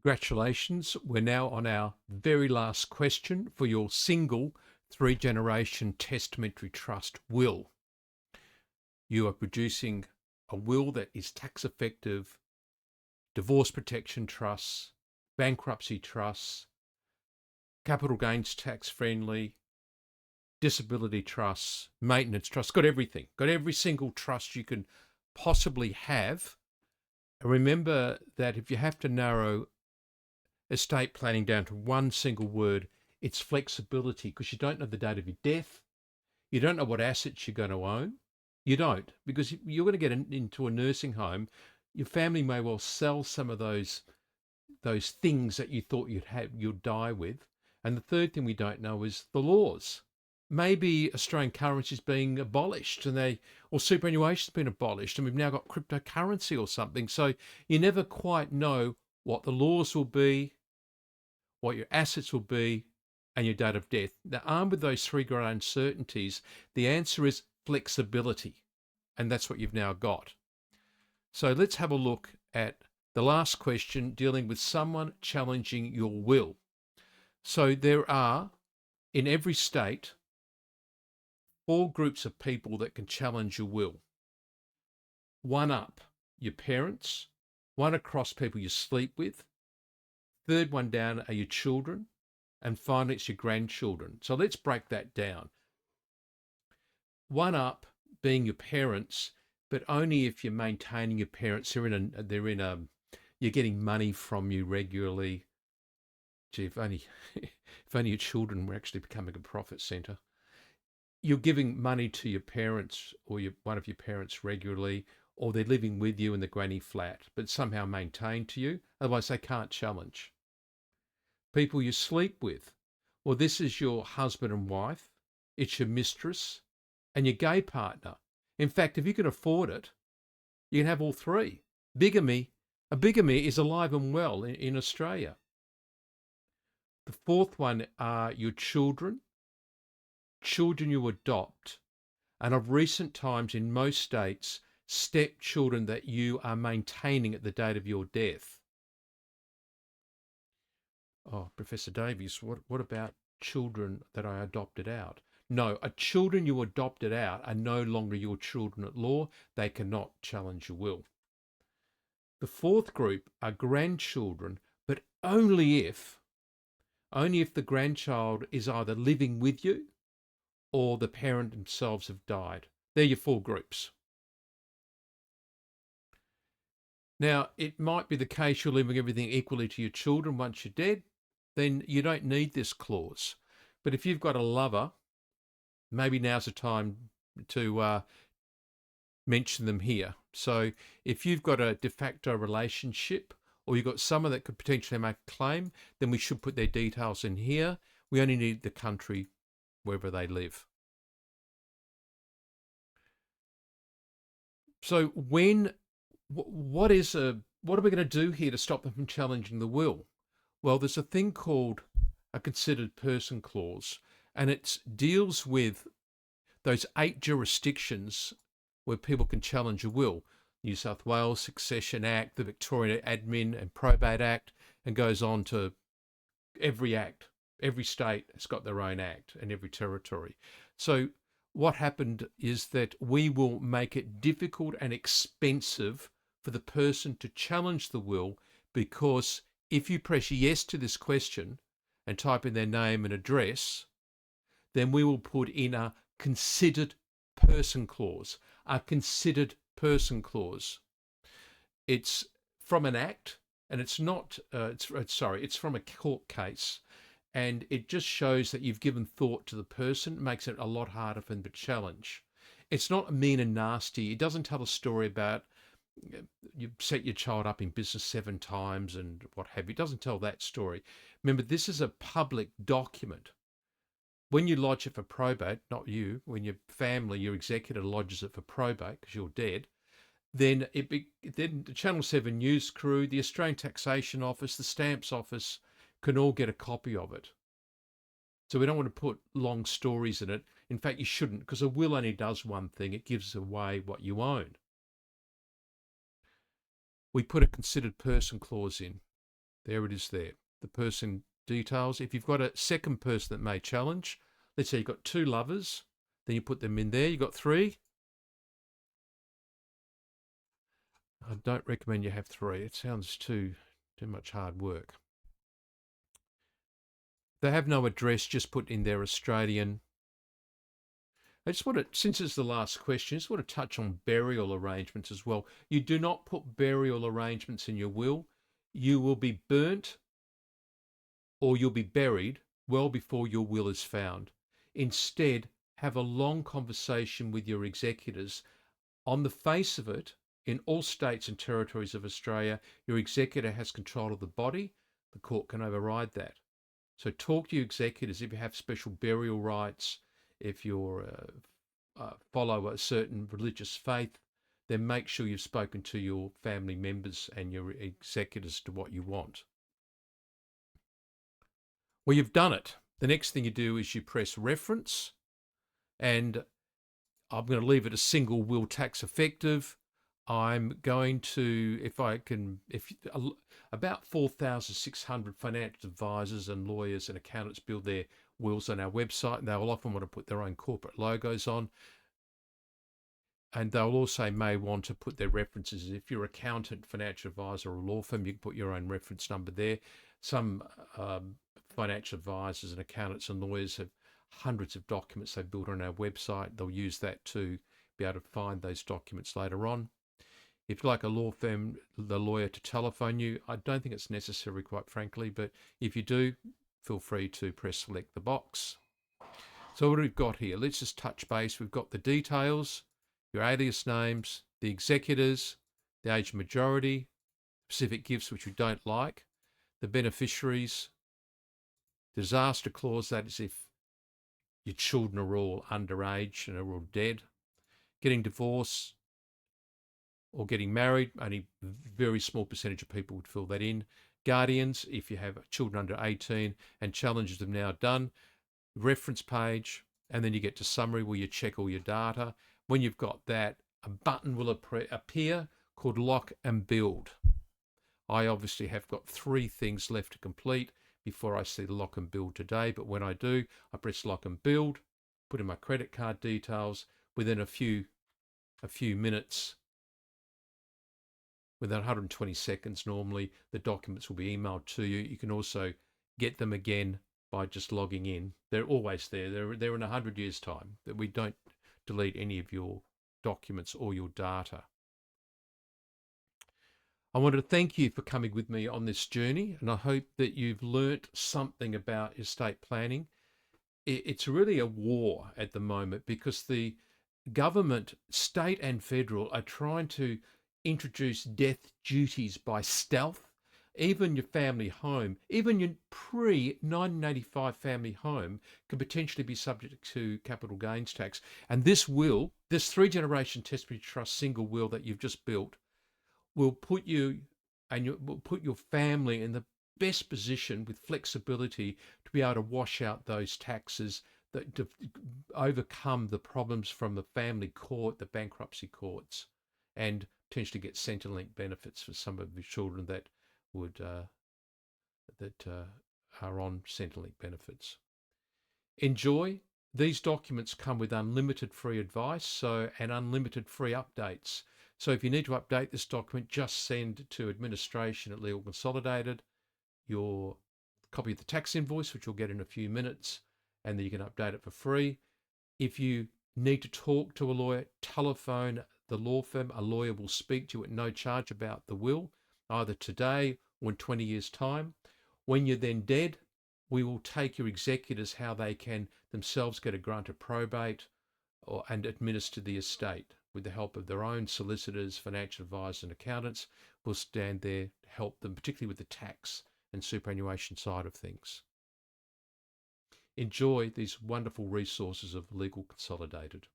Congratulations. We're now on our very last question for your single three-generation testamentary trust will. You are producing a will that is tax effective, divorce protection trusts, bankruptcy trusts, capital gains tax friendly, disability trusts, maintenance trusts, got everything, got every single trust you can possibly have. And remember that if you have to narrow estate planning down to one single word, it's flexibility, because you don't know the date of your death. You don't know what assets you're going to own. You don't, because you're going to get into a nursing home. Your family may well sell some of those things that you thought you'd die with. And the third thing we don't know is the laws. Maybe Australian currency is being abolished or superannuation has been abolished and we've now got cryptocurrency or something. So you never quite know what the laws will be, what your assets will be, and your date of death. Now, armed with those three great uncertainties, the answer is flexibility. And that's what you've now got. So let's have a look at the last question dealing with someone challenging your will. So there are, in every state, 4 groups of people that can challenge your will. One up, your parents. One across, people you sleep with. Third one down are your children. And finally, it's your grandchildren. So let's break that down. One up being your parents, but only if you're maintaining your parents. You're getting money from you regularly. Gee, if only your children were actually becoming a profit centre. You're giving money to your parents or one of your parents regularly, or they're living with you in the granny flat, but somehow maintained to you. Otherwise, they can't challenge. People you sleep with. Well, this is your husband and wife. It's your mistress and your gay partner. In fact, if you can afford it, you can have all 3. A bigamy is alive and well in Australia. The 4th one are your children you adopt, and of recent times in most states, stepchildren that you are maintaining at the date of your death. Oh, Professor Davies, what about children that I adopted out? No, children you adopted out are no longer your children at law. They cannot challenge your will. The 4th group are grandchildren, but only if the grandchild is either living with you or the parent themselves have died. They're your 4 groups. Now, it might be the case you're leaving everything equally to your children once you're dead, then you don't need this clause. But if you've got a lover, maybe now's the time to mention them here. So if you've got a de facto relationship, or you've got someone that could potentially make a claim, then we should put their details in here. We only need the country wherever they live. So what are we going to do here to stop them from challenging the will? Well, there's a thing called a considered person clause, and it deals with those 8 jurisdictions where people can challenge a will. New South Wales Succession Act, the Victorian Admin and Probate Act, and goes on to every act. Every state has got their own act, and every territory. So what happened is that we will make it difficult and expensive for the person to challenge the will, because if you press yes to this question and type in their name and address, then we will put in a considered person clause. A considered person clause. It's from an act, and it's not. It's from a court case, and it just shows that you've given thought to the person. It makes it a lot harder for them to challenge. It's not mean and nasty. It doesn't tell a story about you set your child up in business 7 times and what have you. It doesn't tell that story. Remember, this is a public document. When you lodge it for probate, not you, when your family, your executor lodges it for probate because you're dead, then then the Channel 7 news crew, the Australian Taxation Office, the Stamps Office can all get a copy of it. So we don't want to put long stories in it. In fact, you shouldn't, because a will only does one thing. It gives away what you own. We put a considered person clause in. There it is there. The person details. If you've got a second person that may challenge, let's say you've got 2 lovers, then you put them in there. You've got 3. I don't recommend you have 3. It sounds too much hard work. They have no address, just put in their Australian. I just want to, since it's the last question, I just want to touch on burial arrangements as well. You do not put burial arrangements in your will. You will be burnt or you'll be buried well before your will is found. Instead, have a long conversation with your executors. On the face of it, in all states and territories of Australia, your executor has control of the body. The court can override that. So talk to your executors if you have special burial rights, if you follow a certain religious faith, then make sure you've spoken to your family members and your executors to what you want. Well, you've done it. The next thing you do is you press reference, and I'm going to leave it a single will tax effective. I'm going to, about 4,600 financial advisors and lawyers and accountants build their wills on our website, and they'll often want to put their own corporate logos on. And they'll also may want to put their references. If you're an accountant, financial advisor, or law firm, you can put your own reference number there. Some financial advisors and accountants and lawyers have hundreds of documents they build on our website. They'll use that to be able to find those documents later on. If you'd like a law firm, the lawyer to telephone you, I don't think it's necessary, quite frankly, but if you do, feel free to press select the box. So what we've got here, let's just touch base. We've got the details, your alias names, the executors, the age majority, specific gifts which we don't like, the beneficiaries, disaster clause, that is if your children are all underage and are all dead, getting divorced or getting married, only a very small percentage of people would fill that in. Guardians, if you have children under 18, and challenges them now done. Reference page, and then you get to summary where you check all your data. When you've got that, a button will appear called lock and build. I obviously have got 3 things left to complete before I see the lock and build today, but when I do, I press lock and build, put in my credit card details. Within a few minutes, within 120 seconds normally, the documents will be emailed to you. You can also get them again by just logging in. They're always there. They're in 100 years' time. That we don't delete any of your documents or your data. I want to thank you for coming with me on this journey, and I hope that you've learnt something about estate planning. It's really a war at the moment because the government, state and federal, are trying to introduce death duties by stealth. Even your family home, even your pre-1985 family home could potentially be subject to capital gains tax. And this 3-generation testamentary trust single will that you've just built will put you and will put your family in the best position with flexibility to be able to wash out those taxes, that to overcome the problems from the family court, the bankruptcy courts, and potentially get Centrelink benefits for some of the children that are on Centrelink benefits. Enjoy. These documents come with unlimited free advice and unlimited free updates. So if you need to update this document, just send to administration at Legal Consolidated your copy of the tax invoice, which you'll get in a few minutes, and then you can update it for free. If you need to talk to a lawyer, telephone the law firm. A lawyer will speak to you at no charge about the will, either today or in 20 years' time. When you're then dead, we will take your executors how they can themselves get a grant of probate and administer the estate with the help of their own solicitors, financial advisors and accountants. Will stand there to help them, particularly with the tax and superannuation side of things. Enjoy these wonderful resources of Legal Consolidated.